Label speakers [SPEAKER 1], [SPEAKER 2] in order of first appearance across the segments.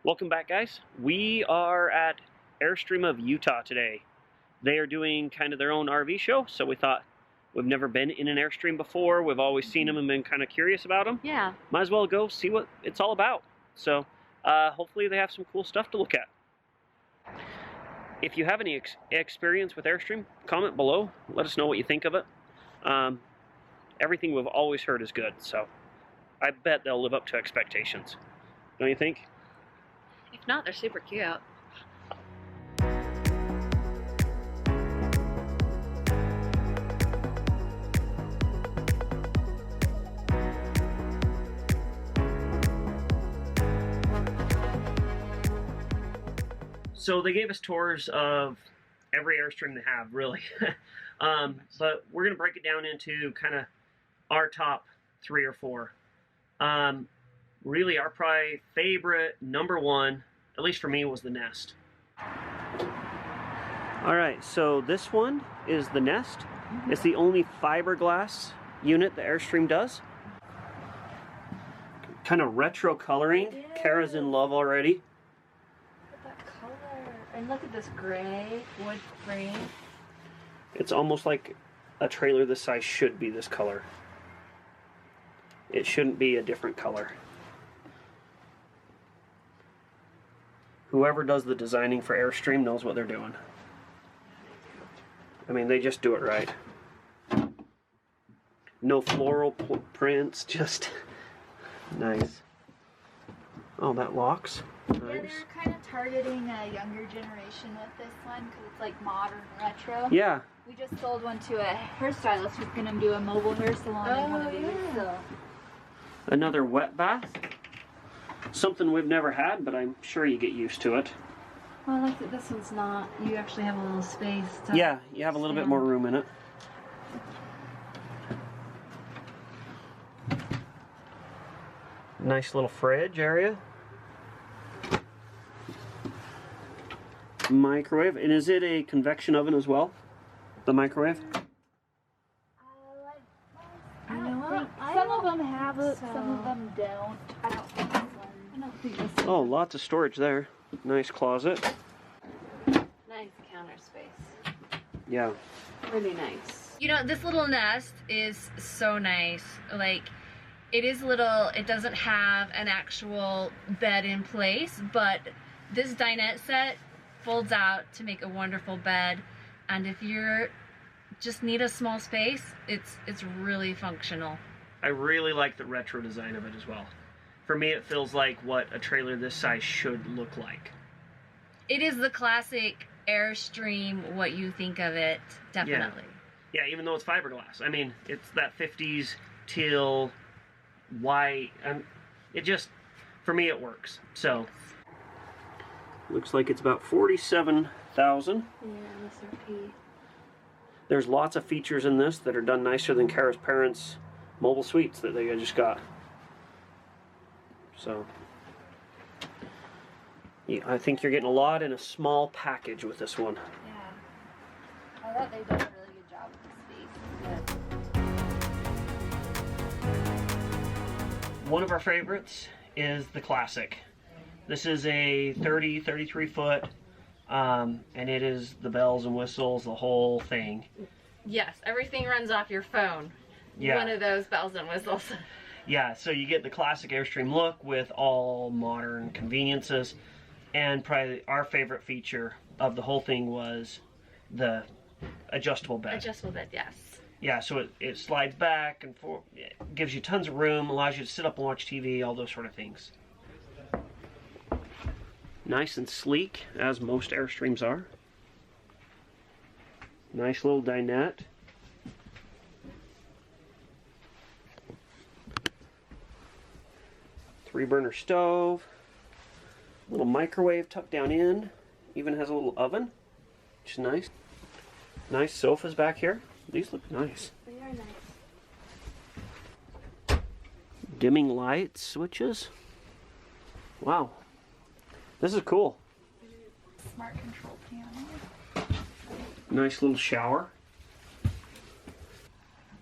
[SPEAKER 1] Welcome back, guys. We are at Airstream of Utah today. They are doing kind of their own RV show, so we thought we've never been in an Airstream before. We've always seen them and been kind of curious about them.
[SPEAKER 2] Yeah.
[SPEAKER 1] Might as well go see what it's all about. So hopefully they have some cool stuff to look at. If you have any experience with Airstream, comment below. Let us know what you think of it. Everything we've always heard is good, so I bet they'll live up to expectations. Don't you think?
[SPEAKER 2] If not, they're super cute.
[SPEAKER 1] So they gave us tours of every Airstream they have, really. But we're going to break it down into kind of our top 3 or 4. Really, our probably favorite, number 1, at least for me, was the Nest. Alright, so this one is the Nest. It's the only fiberglass unit the Airstream does. Kind of retro coloring. Kara's in love already.
[SPEAKER 2] Look at that color. And look at this gray wood frame.
[SPEAKER 1] It's almost like a trailer this size should be this color. It shouldn't be a different color. Whoever does the designing for Airstream knows what they're doing. I mean, they just do it right. No floral prints, just nice. Oh, that locks. Nice.
[SPEAKER 3] Yeah, they're kind of targeting a younger generation with this one because it's like modern retro.
[SPEAKER 1] Yeah.
[SPEAKER 3] We just sold one to a hairstylist who's going to do a mobile hair salon in one of these. So.
[SPEAKER 1] Another wet bath. Something we've never had, but I'm sure you get used to it.
[SPEAKER 2] Well, I like that this one's not. You actually have a little space. To
[SPEAKER 1] Yeah, you have a little bit more room in it. Nice little fridge area. Microwave. And is it a convection oven as well? The microwave?
[SPEAKER 3] Some of them have it, some of them don't. I don't think this one.
[SPEAKER 2] I don't think this one.
[SPEAKER 1] Oh, lots of storage there. Nice closet.
[SPEAKER 2] Nice counter space.
[SPEAKER 1] Yeah.
[SPEAKER 2] Really nice.
[SPEAKER 4] You know, this little Nest is so nice. Like, it is little, it doesn't have an actual bed in place, but this dinette set folds out to make a wonderful bed. And if you're just need a small space, it's really functional.
[SPEAKER 1] I really like the retro design of it as well. For me, it feels like what a trailer this size should look like.
[SPEAKER 4] It is the classic Airstream, what you think of it, definitely.
[SPEAKER 1] Yeah, even though it's fiberglass. I mean, it's that 50s teal, white, and it just, for me, it works. So, looks like it's about $47,000.
[SPEAKER 2] Yeah, MSRP.
[SPEAKER 1] There's lots of features in this that are done nicer than Kara's parents' mobile suites that they just got. So, yeah, I think you're getting a lot in a small package with this one.
[SPEAKER 3] Yeah. I thought they did a really good job with the space.
[SPEAKER 1] One of our favorites is the Classic. This is a 33 foot, and it is the bells and whistles, the whole thing.
[SPEAKER 2] Yes, everything runs off your phone.
[SPEAKER 1] Yeah.
[SPEAKER 2] One of those bells and whistles.
[SPEAKER 1] Yeah, so you get the classic Airstream look with all modern conveniences, and probably our favorite feature of the whole thing was the adjustable bed.
[SPEAKER 2] Adjustable bed, yes.
[SPEAKER 1] Yeah, so it slides back and forth, it gives you tons of room, allows you to sit up and watch TV, all those sort of things. Nice and sleek, as most Airstreams are. Nice little dinette. Three-burner stove. Little microwave tucked down in. Even has a little oven, which is nice. Nice sofas back here. These look nice.
[SPEAKER 2] They are nice.
[SPEAKER 1] Dimming light switches. Wow. This is cool.
[SPEAKER 3] Smart control panel.
[SPEAKER 1] Nice little shower.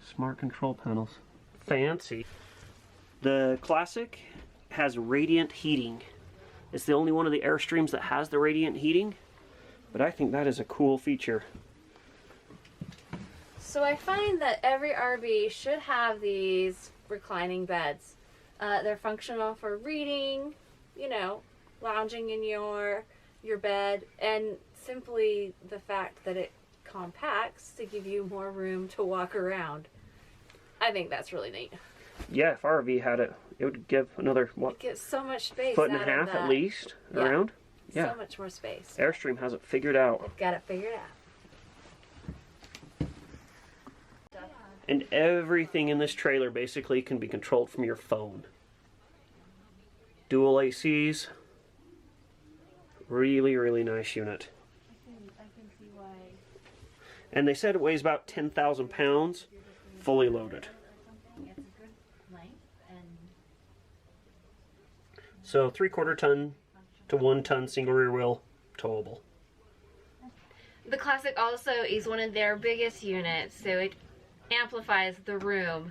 [SPEAKER 1] Smart control panels. Fancy. The Classic has radiant heating, It's the only one of the Airstreams that has the radiant heating, but I think that is a cool feature.
[SPEAKER 2] So I find that every RV should have these reclining beds. They're functional for reading, you know, lounging in your bed, and simply the fact that it compacts to give you more room to walk around. I think that's really neat.
[SPEAKER 1] Yeah, if RV had it, it would give another, what,
[SPEAKER 2] It gives so much space.
[SPEAKER 1] foot and a
[SPEAKER 2] out of
[SPEAKER 1] half
[SPEAKER 2] that.
[SPEAKER 1] at least
[SPEAKER 2] Yeah.
[SPEAKER 1] around? Yeah.
[SPEAKER 2] So much more space.
[SPEAKER 1] Airstream has it figured out.
[SPEAKER 2] They've got it figured out.
[SPEAKER 1] And everything in this trailer basically can be controlled from your phone. Dual ACs. Really, really nice unit.
[SPEAKER 2] I can see why.
[SPEAKER 1] And they said it weighs about 10,000 pounds, fully loaded.
[SPEAKER 2] It's a good length and
[SPEAKER 1] So 3/4 ton to 1 ton single rear wheel towable.
[SPEAKER 4] The Classic also is one of their biggest units, so it amplifies the room.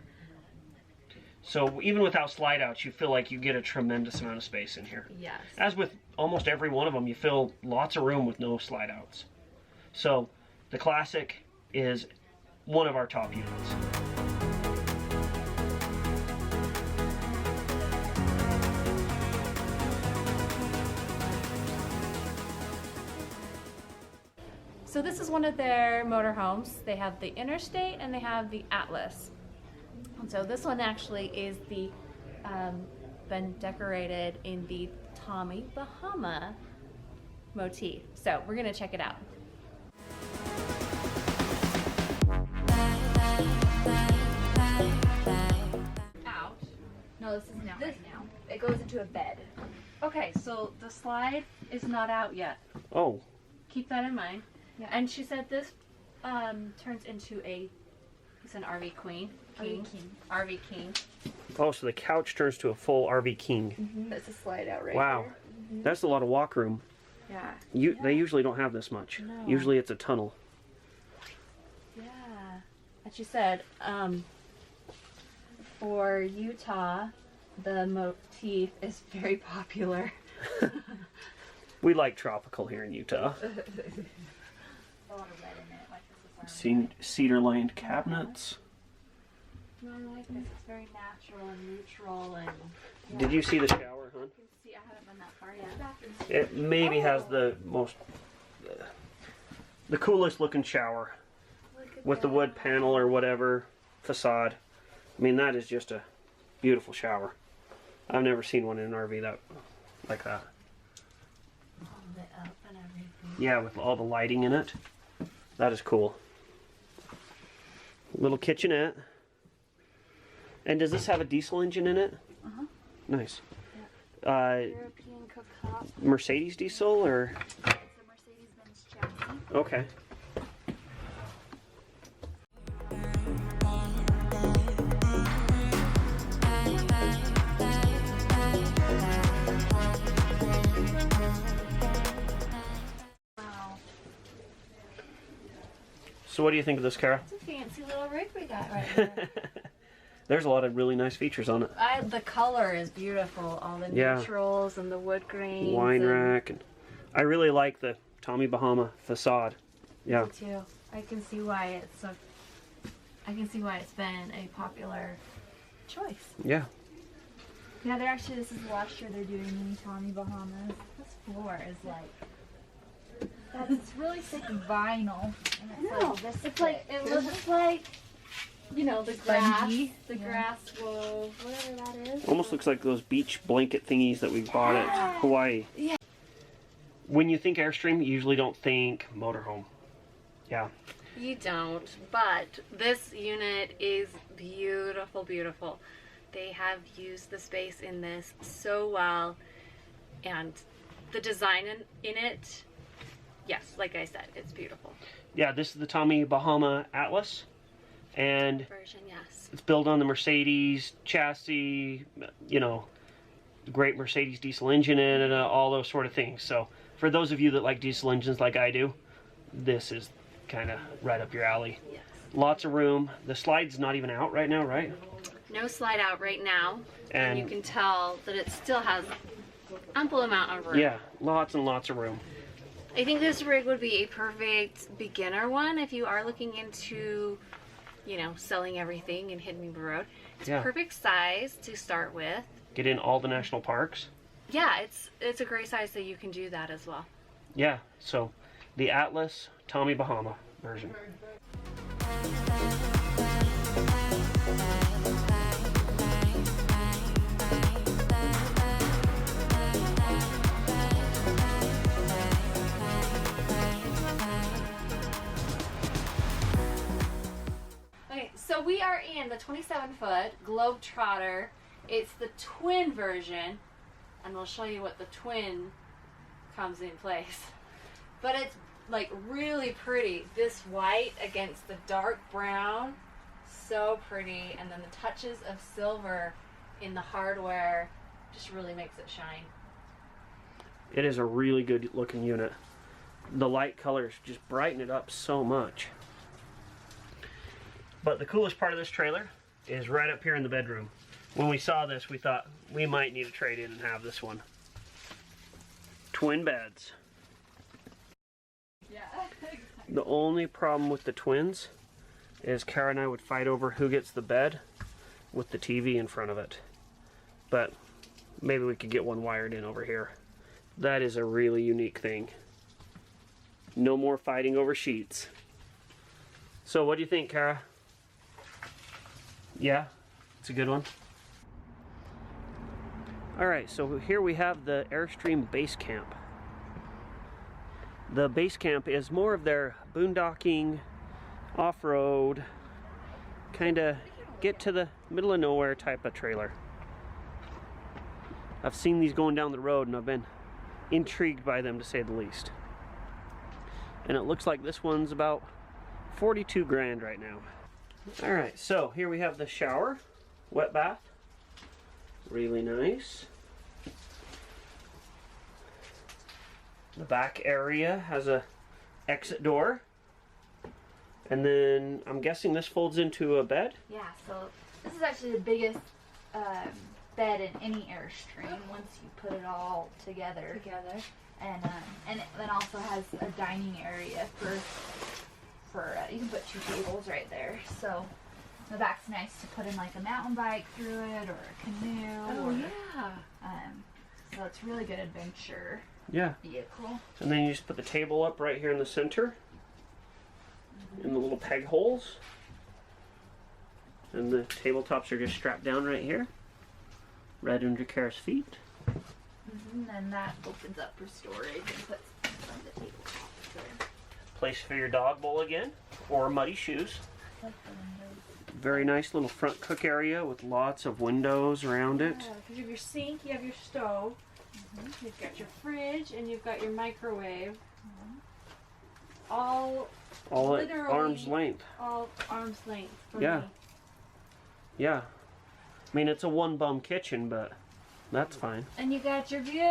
[SPEAKER 1] So even without slide outs, you feel like you get a tremendous amount of space in here.
[SPEAKER 4] Yes.
[SPEAKER 1] As with almost every one of them, you feel lots of room with no slide outs. So the Classic is one of our top units.
[SPEAKER 2] So this is one of their motorhomes. They have the Interstate and they have the Atlas. And so this one actually is the been decorated in the Tommy Bahama motif. So we're gonna check it out.
[SPEAKER 3] Out. No, this isn't out right now. It goes into a bed.
[SPEAKER 2] Okay, so the slide is not out yet.
[SPEAKER 1] Oh,
[SPEAKER 2] Keep that in mind.
[SPEAKER 3] Yeah.
[SPEAKER 2] And she said this turns into it's an RV queen.
[SPEAKER 3] RV king.
[SPEAKER 2] RV king.
[SPEAKER 1] oh, so the couch turns to a full RV King.
[SPEAKER 2] That's a slide out right
[SPEAKER 1] Wow, that's a lot of walk room.
[SPEAKER 2] there.
[SPEAKER 1] They usually don't have this much.
[SPEAKER 2] No.
[SPEAKER 1] Usually it's a tunnel.
[SPEAKER 2] Yeah. And she said, for Utah, the motif is very popular.
[SPEAKER 1] We like tropical here in Utah.
[SPEAKER 3] A lot of red in it, like this is
[SPEAKER 1] Cedar lined cabinets.
[SPEAKER 2] No, I like this. It's very natural and neutral, and
[SPEAKER 1] Did you see the shower, hon?
[SPEAKER 2] see, I haven't been that far yet.
[SPEAKER 1] It maybe has the most, the coolest looking shower with the wood panel or whatever facade. I mean, that is just a beautiful shower. I've never seen one in an RV like that.
[SPEAKER 2] All lit up and everything.
[SPEAKER 1] Yeah, with all the lighting in it. That is cool. Little kitchenette. And does this have a diesel engine in it?
[SPEAKER 2] Uh-huh.
[SPEAKER 1] Nice.
[SPEAKER 2] European cooktop.
[SPEAKER 1] Mercedes diesel or?
[SPEAKER 3] It's a Mercedes-Benz chassis.
[SPEAKER 1] Okay.
[SPEAKER 3] Wow.
[SPEAKER 1] So what do you think of this, Kara?
[SPEAKER 2] It's a fancy little rig we got right here.
[SPEAKER 1] There's a lot of really nice features on it.
[SPEAKER 2] The color is beautiful. All the
[SPEAKER 1] Yeah.
[SPEAKER 2] neutrals and the wood grains.
[SPEAKER 1] Wine
[SPEAKER 2] and
[SPEAKER 1] rack, and I really like the Tommy Bahama facade. Yeah.
[SPEAKER 2] Me too. I can see why it's been a popular choice.
[SPEAKER 1] Yeah.
[SPEAKER 3] Yeah, they're actually, this is the last year they're doing mini Tommy Bahamas. This floor is like, it's really thick vinyl. And it's
[SPEAKER 2] No,
[SPEAKER 3] like this
[SPEAKER 2] it's like,
[SPEAKER 3] thick.
[SPEAKER 2] it looks like, you know, the grass,
[SPEAKER 3] Spongy.
[SPEAKER 2] the
[SPEAKER 3] Yeah.
[SPEAKER 2] grass wove, whatever that is.
[SPEAKER 1] Almost looks like those beach blanket thingies that we bought at Hawaii.
[SPEAKER 2] Yeah.
[SPEAKER 1] When you think Airstream, you usually don't think motorhome. Yeah.
[SPEAKER 2] You don't, but this unit is beautiful, beautiful. They have used the space in this so well, and the design in it, yes, like I said, it's beautiful.
[SPEAKER 1] Yeah, this is the Tommy Bahama Atlas, and
[SPEAKER 2] Version, yes.
[SPEAKER 1] it's built on the Mercedes chassis, you know, great Mercedes diesel engine in it, all those sort of things. So for those of you that like diesel engines like I do, this is kind of right up your alley.
[SPEAKER 2] Yes.
[SPEAKER 1] Lots of room. The slide's not even out right now, right?
[SPEAKER 2] No slide out right now, and you
[SPEAKER 1] And
[SPEAKER 2] can tell that it still has ample amount of room.
[SPEAKER 1] Yeah, lots and lots of room.
[SPEAKER 2] I think this rig would be a perfect beginner one if you are looking into, you know, selling everything and hitting the road. It's
[SPEAKER 1] Yeah.
[SPEAKER 2] perfect size to start with.
[SPEAKER 1] Get in all the national parks.
[SPEAKER 2] Yeah, it's a great size that you can do that as well.
[SPEAKER 1] Yeah, so the Atlas Tommy Bahama version.
[SPEAKER 2] Okay, so we are in the 27-foot Globetrotter. It's the twin version, and we'll show you what the twin comes in place. But it's like really pretty. This white against the dark brown, so pretty. And then the touches of silver in the hardware just really makes it shine.
[SPEAKER 1] It is a really good looking unit. The light colors just brighten it up so much. But the coolest part of this trailer is right up here in the bedroom. When we saw this, we thought we might need to trade in and have this one. Twin beds.
[SPEAKER 3] Yeah.
[SPEAKER 1] The only problem with the twins is Kara and I would fight over who gets the bed with the TV in front of it. But maybe we could get one wired in over here. That is a really unique thing. No more fighting over sheets. So what do you think, Kara? Yeah, it's a good one. Alright, so here we have the Airstream base camp. The base camp is more of their boondocking, off-road, kind of get to the middle of nowhere type of trailer. I've seen these going down the road and I've been intrigued by them, to say the least. And it looks like this one's about 42 grand right now. Alright, so here we have the shower, wet bath, really nice. The back area has a exit door, and then I'm guessing this folds into a bed.
[SPEAKER 3] Yeah, so this is actually the biggest bed in any Airstream once you put it all together. And it then also has a dining area for you can put 2 tables right there. So the back's nice to put in like a mountain bike through it or a canoe. So it's really good adventure vehicle.
[SPEAKER 1] And then you just put the table up right here in the center, in the little peg holes. And the tabletops are just strapped down right here, right under Kara's feet.
[SPEAKER 3] And then that opens up for storage and puts some of the tabletops there.
[SPEAKER 1] Place for your dog bowl again, or muddy shoes.
[SPEAKER 3] I like the windows.
[SPEAKER 1] Very nice little front cook area with lots of windows around it.
[SPEAKER 2] Because you have your sink, you have your stove, you've got your fridge, and you've got your microwave. All
[SPEAKER 1] All at
[SPEAKER 2] literally
[SPEAKER 1] arm's length.
[SPEAKER 2] all arm's length for
[SPEAKER 1] Yeah.
[SPEAKER 2] me.
[SPEAKER 1] Yeah. I mean, it's a one bum kitchen, but that's fine.
[SPEAKER 2] And you got your view.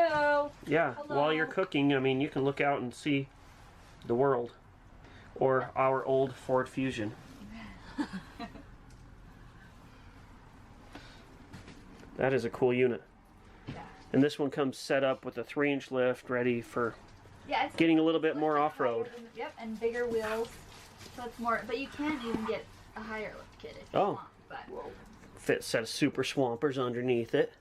[SPEAKER 1] Yeah,
[SPEAKER 2] Hello.
[SPEAKER 1] while you're cooking, I mean, you can look out and see the world. Or our old Ford Fusion. That is a cool unit.
[SPEAKER 3] Yeah.
[SPEAKER 1] And this one comes set up with a 3-inch lift, ready for
[SPEAKER 3] Yeah, it's
[SPEAKER 1] getting a little bit more off-road.
[SPEAKER 3] Yep, and bigger wheels. So it's more, but you can even get a higher lift kit if you
[SPEAKER 1] Oh.
[SPEAKER 3] want. But
[SPEAKER 1] Fit set of super swampers underneath it.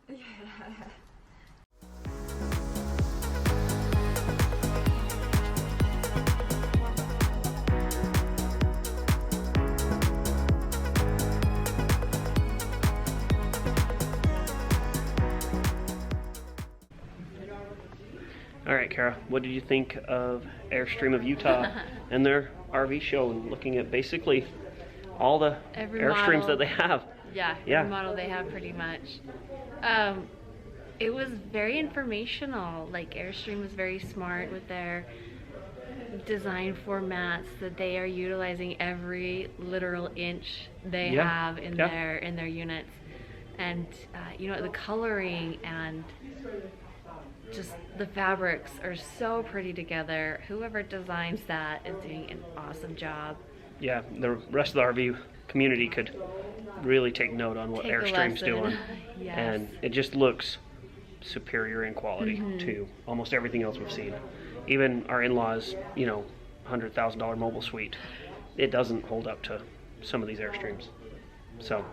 [SPEAKER 1] All right, Kara, what did you think of Airstream of Utah and their RV show, and looking at basically all the
[SPEAKER 4] Every
[SPEAKER 1] Airstreams
[SPEAKER 4] model.
[SPEAKER 1] that they have?
[SPEAKER 4] Yeah,
[SPEAKER 1] Yeah.
[SPEAKER 4] every model they have pretty much. It was very informational. Like Airstream was very smart with their design formats, that they are utilizing every literal inch they
[SPEAKER 1] Yeah.
[SPEAKER 4] have in
[SPEAKER 1] Yeah.
[SPEAKER 4] their units, and you know, the coloring and just the fabrics are so pretty together. Whoever designs that is doing an awesome job.
[SPEAKER 1] Yeah, the rest of the RV community could really take note on what
[SPEAKER 4] Take a
[SPEAKER 1] Airstream's
[SPEAKER 4] lesson.
[SPEAKER 1] doing.
[SPEAKER 4] Yes.
[SPEAKER 1] And it just looks superior in quality to almost everything else we've seen. Even our in-laws, you know, $100,000 mobile suite, it doesn't hold up to some of these Airstreams. So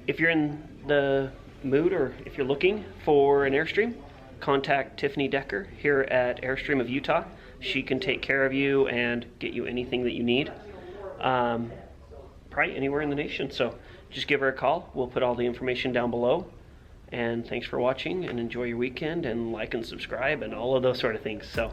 [SPEAKER 1] if you're in the mood, or if you're looking for an Airstream, contact Tiffany Decker here at Airstream of Utah. She can take care of you and get you anything that you need, probably anywhere in the nation. So just give her a call. We'll put all the information down below. And thanks for watching, and enjoy your weekend, and like and subscribe and all of those sort of things. So